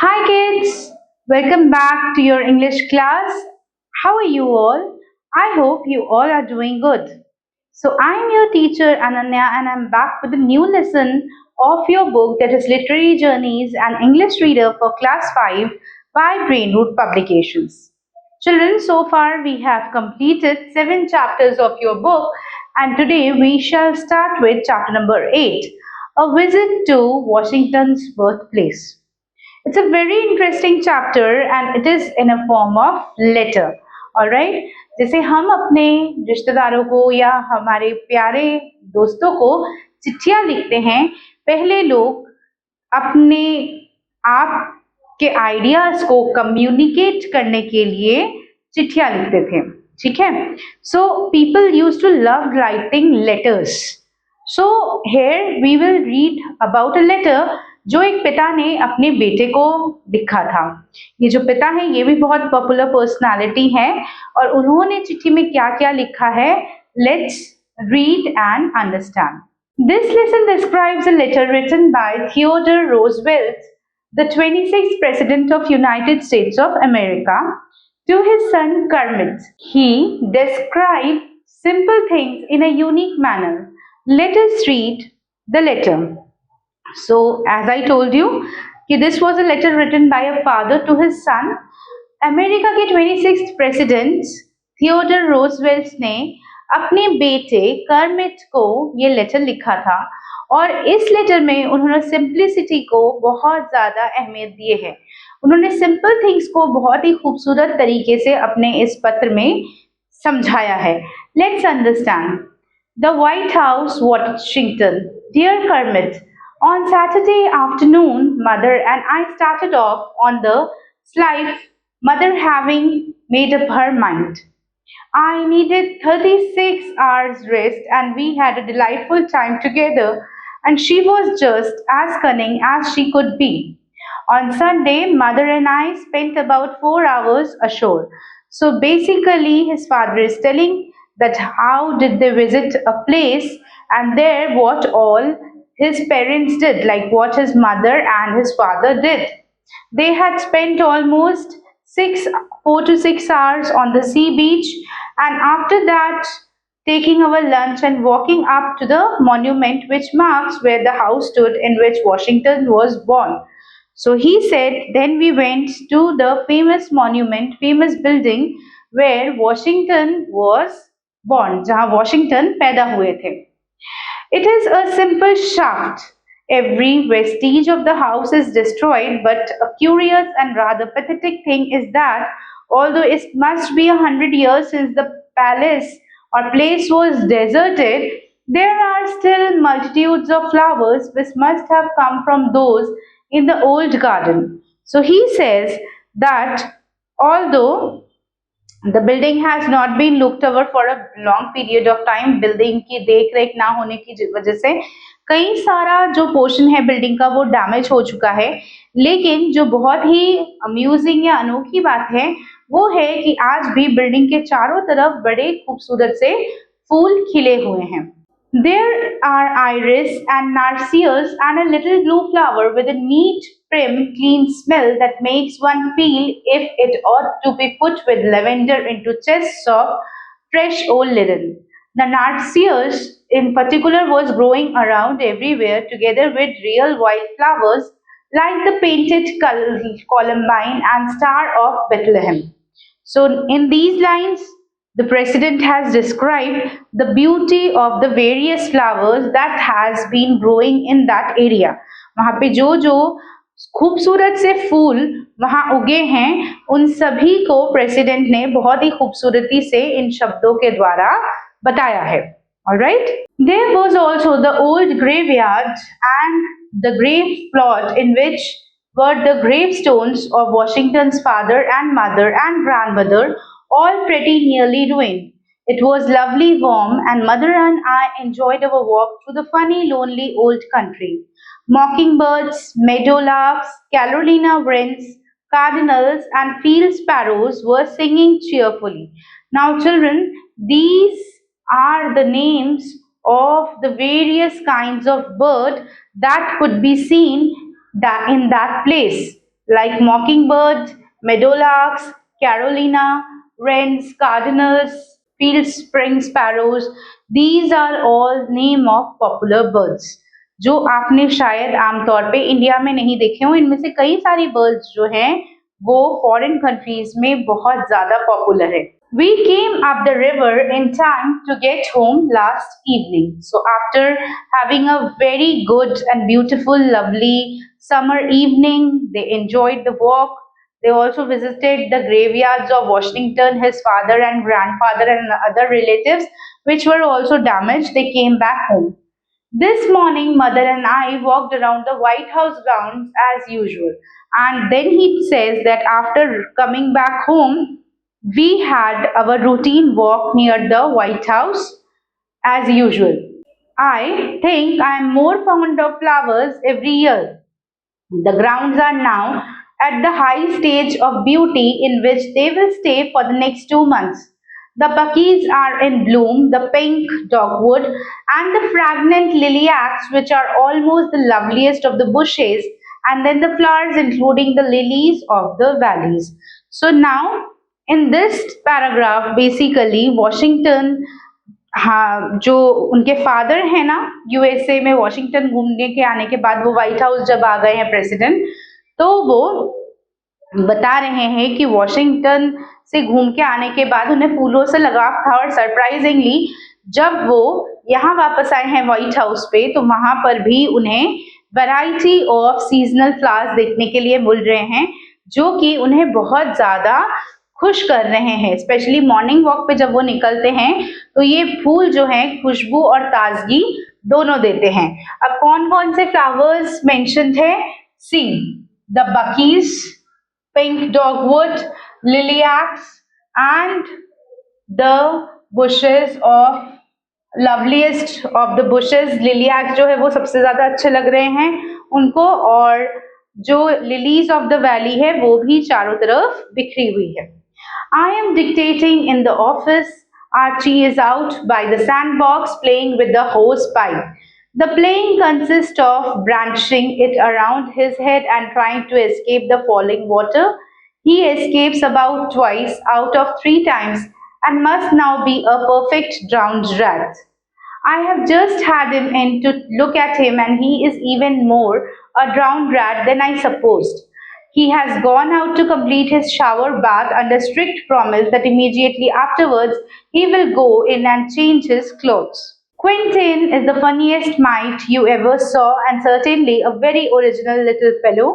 Hi kids, welcome back to your English class. How are you all? I hope you all are doing good. So I'm your teacher Ananya and I'm back with a new lesson of your book that is Literary Journeys and English Reader for Class 5 by Brainroot Publications. Children, so far we have completed 7 chapters of your book and today we shall start with chapter number 8, A Visit to Washington's Birthplace. It's a very interesting chapter and it is in a form of letter. Alright? जैसे हम अपने रिश्तेदारों को या हमारे प्यारे दोस्तों को चिट्ठियां लिखते हैं, पहले लोग अपने आप के आइडियाज को कम्युनिकेट करने के लिए चिट्ठियां लिखते थे. ठीक है? So people used to love writing letters. So here we will read about a letter जो एक पिता ने अपने बेटे को लिखा था. ये जो पिता है ये भी बहुत पॉपुलर पर्सनालिटी है और उन्होंने चिट्ठी में क्या क्या लिखा है, let's read and understand. This lesson describes a letter written by Theodore Roosevelt, the 26th President of United States of America, to his son Kermit. He described simple things in a unique manner. Let us read the letter. So, as I told you, this was a letter written by a father to his son. America के 26th president Theodore Roosevelt ने अपने बेटे Kermit को ये letter लिखा था और इस लेटर में उन्होंने सिंप्लिसिटी को बहुत ज़्यादा अहमियत दिए है. उन्होंने सिंपल थिंग्स को बहुत ही खूबसूरत तरीके से अपने इस पत्र में समझाया है. Let's understand. The White House, Washington. Dear Kermit, on Saturday afternoon, Mother and I started off on the slide, Mother having made up her mind. I needed 36 hours rest and we had a delightful time together and she was just as cunning as she could be. On Sunday, Mother and I spent about 4 hours ashore. So basically, his father is telling that how did they visit a place and there what all his parents did, like what his mother and his father did. They had spent almost 4 to 6 hours on the sea beach and after that taking our lunch and walking up to the monument which marks where the house stood in which Washington was born. So he said, then we went to the famous monument, famous building where Washington was born, जहाँ Washington पैदा हुए थे. It is a simple shaft. Every vestige of the house is destroyed, but a curious and rather pathetic thing is that although it must be 100 years since the palace or place was deserted, there are still multitudes of flowers which must have come from those in the old garden. So he says that although the building has not been looked over for a long period of time, building की देख रेख ना होने की वजह से कई सारा जो पोर्शन है बिल्डिंग का वो डैमेज हो चुका है. लेकिन जो बहुत ही अम्यूजिंग या अनोखी बात है वो है कि आज भी बिल्डिंग के चारों तरफ बड़े खूबसूरत से फूल खिले हुए हैं. There are iris and narcissus and a little blue flower with a neat, prim, clean smell that makes one feel if it ought to be put with lavender into chests of fresh old linen. The narcissus in particular was growing around everywhere together with real white flowers like the painted columbine and star of Bethlehem. So in these lines, the president has described the beauty of the various flowers that has been growing in that area. वहाँ पे जो जो खूबसूरत से फूल वहाँ उगे हैं उन सभी को प्रेसिडेंट ने बहुत ही खूबसूरती से इन शब्दों के द्वारा बताया है. Alright? There was also the old graveyard and the grave plot in which were the gravestones of Washington's father and mother and grandmother, all pretty nearly ruined. It was lovely warm and mother and I enjoyed our walk through the funny lonely old country. Mockingbirds, meadowlarks, Carolina wrens, cardinals and field sparrows were singing cheerfully. Now children, these are the names of the various kinds of bird that could be seen in that place. like mockingbird, meadowlarks, carolina, wrens, cardinals, field spring sparrows. These are all name of popular birds जो आपने शायद आमतौर पे India में नहीं देखे हो. इनमें से कई सारी बर्ड्स जो हैं वो फॉरेन कंट्रीज में बहुत ज्यादा पॉपुलर है. We came up the river in time to get home last evening. So, after having a very good and beautiful, lovely summer evening, they enjoyed the walk. They also visited the graveyards of Washington, his father and grandfather, and other relatives, which were also damaged. They came back home. This morning, mother and I walked around the White House grounds as usual. And then he says that after coming back home, we had our routine walk near the White House as usual. I think I am more fond of flowers every year. The grounds are now at the high stage of beauty in which they will stay for the next 2 months. The buckies are in bloom, the pink dogwood, and the fragrant lilacs, which are almost the loveliest of the bushes, and then the flowers, including the lilies of the valleys. So, now in this paragraph, basically, Washington हाँ जो उनके father है ना USA में Washington घूमने के आने के बाद वो व्हाइट हाउस जब आ गए हैं प्रेसिडेंट तो वो बता रहे हैं कि वॉशिंगटन से घूम के आने के बाद उन्हें फूलों से लगाव था और सरप्राइजिंगली जब वो यहाँ वापस आए हैं व्हाइट हाउस पे तो वहां पर भी उन्हें वैरायटी ऑफ सीजनल फ्लावर्स देखने के लिए मिल रहे हैं जो कि उन्हें बहुत ज्यादा खुश कर रहे हैं. स्पेशली मॉर्निंग वॉक पे जब वो निकलते हैं तो ये फूल जो हैं खुशबू और ताजगी दोनों देते हैं. अब कौन कौन से फ्लावर्स मेंशन थे? See the buckeyes, pink dogwood, lilacs and the bushes of loveliest of the bushes. Lilacs जो है वो सबसे ज्यादा अच्छे लग रहे हैं उनको और जो लिलीज ऑफ द वैली है वो भी चारों तरफ बिखरी हुई है. I am dictating in the office. Archie is out by the sandbox playing with the hose pipe. The playing consists of branching it around his head and trying to escape the falling water. He escapes about twice out of 3 times and must now be a perfect drowned rat. I have just had him in to look at him and he is even more a drowned rat than I supposed. He has gone out to complete his shower bath under strict promise that immediately afterwards he will go in and change his clothes. Quentin is the funniest mite you ever saw and certainly a very original little fellow.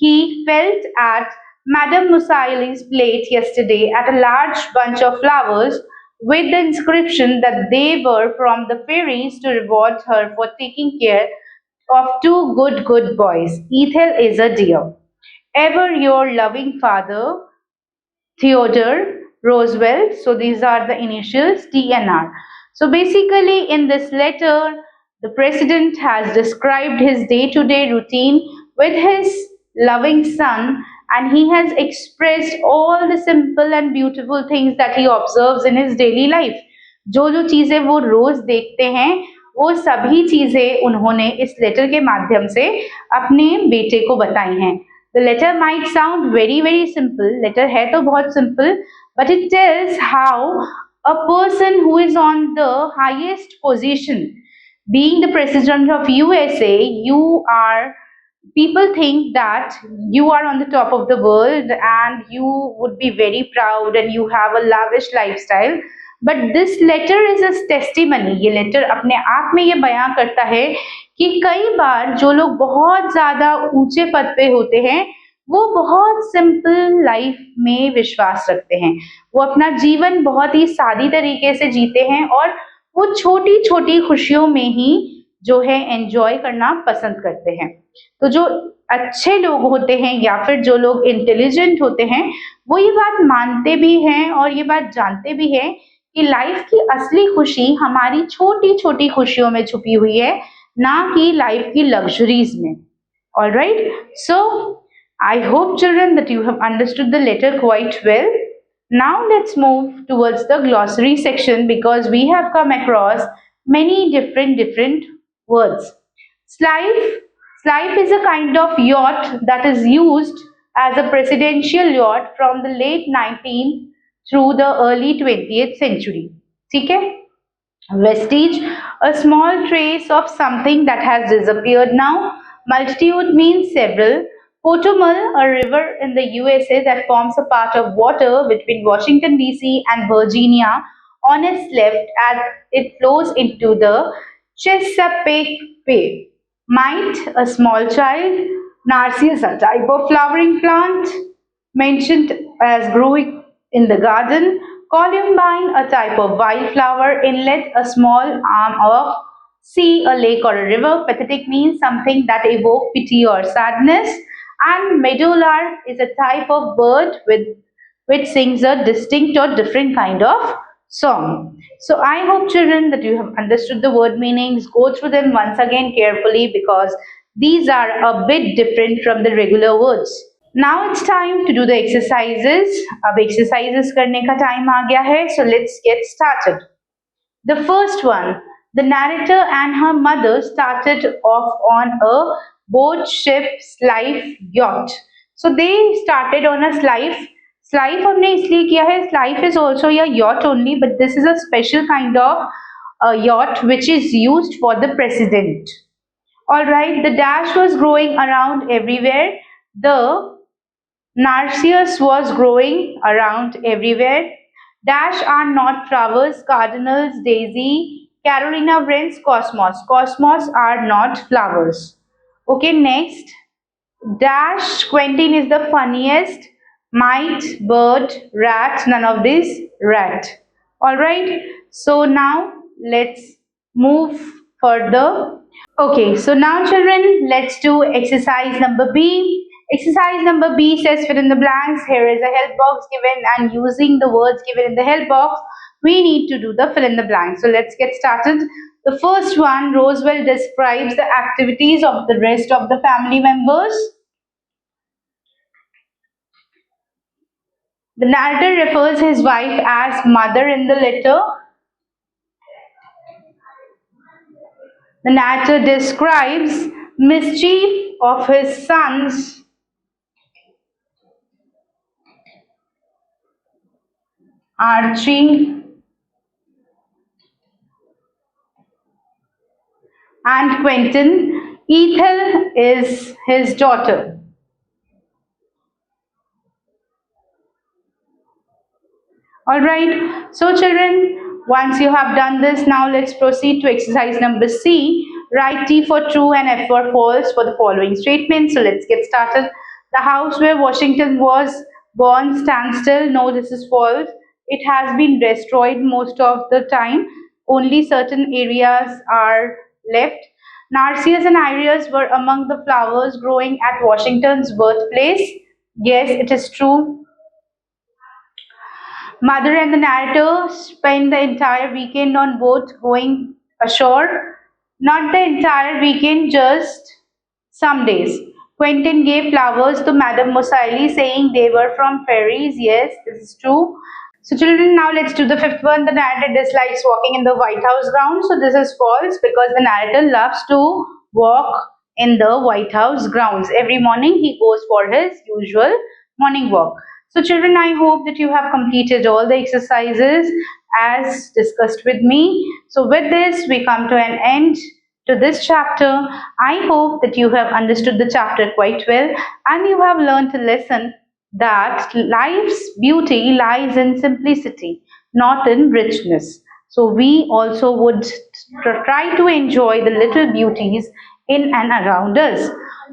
He felt at Madame Musaili's plate yesterday at a large bunch of flowers with the inscription that they were from the fairies to reward her for taking care of two good boys. Ethel is a dear. Ever your loving father, Theodore Roosevelt. So these are the initials TNR. So basically in this letter, the president has described his day-to-day routine with his loving son and he has expressed all the simple and beautiful things that he observes in his daily life. जो जो चीजें वो रोज देखते हैं वो सभी चीजें उन्होंने इस लेटर के माध्यम से अपने बेटे को बताई हैं. The letter might sound very simple. Letter है तो बहुत simple, but it tells how a person who is on the highest position, being the president of USA, people think that you are on the top of the world and you would be very proud and you have a lavish lifestyle. But this letter is a testimony. ये letter अपने आप में ये बयां करता है कि कई बार जो लोग बहुत ज्यादा ऊंचे पद पे होते हैं वो बहुत सिंपल लाइफ में विश्वास रखते हैं. वो अपना जीवन बहुत ही सादी तरीके से जीते हैं और वो छोटी छोटी खुशियों में ही जो है एंजॉय करना पसंद करते हैं. तो जो अच्छे लोग होते हैं या फिर जो लोग इंटेलिजेंट होते हैं वो ये बात मानते भी हैं और ये बात जानते भी हैं कि लाइफ की असली खुशी हमारी छोटी छोटी खुशियों में छुपी हुई है, ना कि लाइफ की लग्जरीज में. Alright, so I hope children that you have understood the letter quite well. Now let's move towards the glossary section because we have come across many different words. Slife is a kind of yacht that is used as a presidential yacht from the late 19th through the early 20th century. ठीक है? Vestige, a small trace of something that has disappeared now. Multitude means several. Potomac, a river in the USA that forms a part of water between Washington DC and Virginia, on its left as it flows into the Chesapeake Bay. Mite, a small child. Narcissus, a type of flowering plant mentioned as growing in the garden. Columbine, a type of wildflower. Inlet, a small arm of sea, a lake or a river. Pathetic means something that evokes pity or sadness. And meadowlark is a type of bird which sings a distinct or different kind of song. So I hope children that you have understood the word meanings. Go through them once again carefully because these are a bit different from the regular words. Now it's time to do the exercises. अब exercises करने का time आ गया है. So let's get started. The first one, the narrator and her mother started off on a boat, ship, life, yacht. So they started on a life. Life हमने इसलिए किया है. Life is also a yacht only, but this is a special kind of a yacht which is used for the president. All right, the dash was growing around everywhere. The narcissus was growing around everywhere. Dash are not flowers, cardinals, daisy, Carolina wrens, cosmos. Cosmos are not flowers. Okay, next. Dash, Quentin is the funniest. Mite, bird, rat, none of these, rat. Alright, so now let's move further. Okay, so now children, let's do exercise number B. Exercise number B says fill in the blanks. Here is a help box given and using the words given in the help box, we need to do the fill in the blanks. So let's get started. The first one, Roswell describes the activities of the rest of the family members. The narrator refers his wife as mother in the letter. The narrator describes mischief of his sons. Archie and Quentin. Ethel is his daughter. Alright, so children, once you have done this, now let's proceed to exercise number C. Write T for true and F for false for the following statements. So let's get started. The house where Washington was born stands still. No, this is false. It has been destroyed most of the time. Only certain areas are left. Narcissus and iris were among the flowers growing at Washington's birthplace. Yes, it is true. Mother and the narrator spend the entire weekend on boat going ashore. Not the entire weekend, just some days. Quentin gave flowers to Madame Mosaili saying they were from fairies. Yes, this is true. So children, now let's do the fifth one. The narrator dislikes walking in the White House grounds. So this is false because the narrator loves to walk in the White House grounds. Every morning he goes for his usual morning walk. So children, I hope that you have completed all the exercises as discussed with me. So with this, we come to an end to this chapter. I hope that you have understood the chapter quite well and you have learned a lesson that life's beauty lies in simplicity, not in richness. So we also would try to enjoy the little beauties in and around us.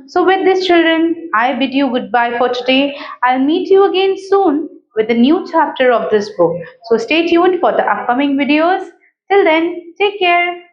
So with this children, I bid you goodbye for today. I'll meet you again soon with a new chapter of this book. So stay tuned for the upcoming videos. Till then, take care.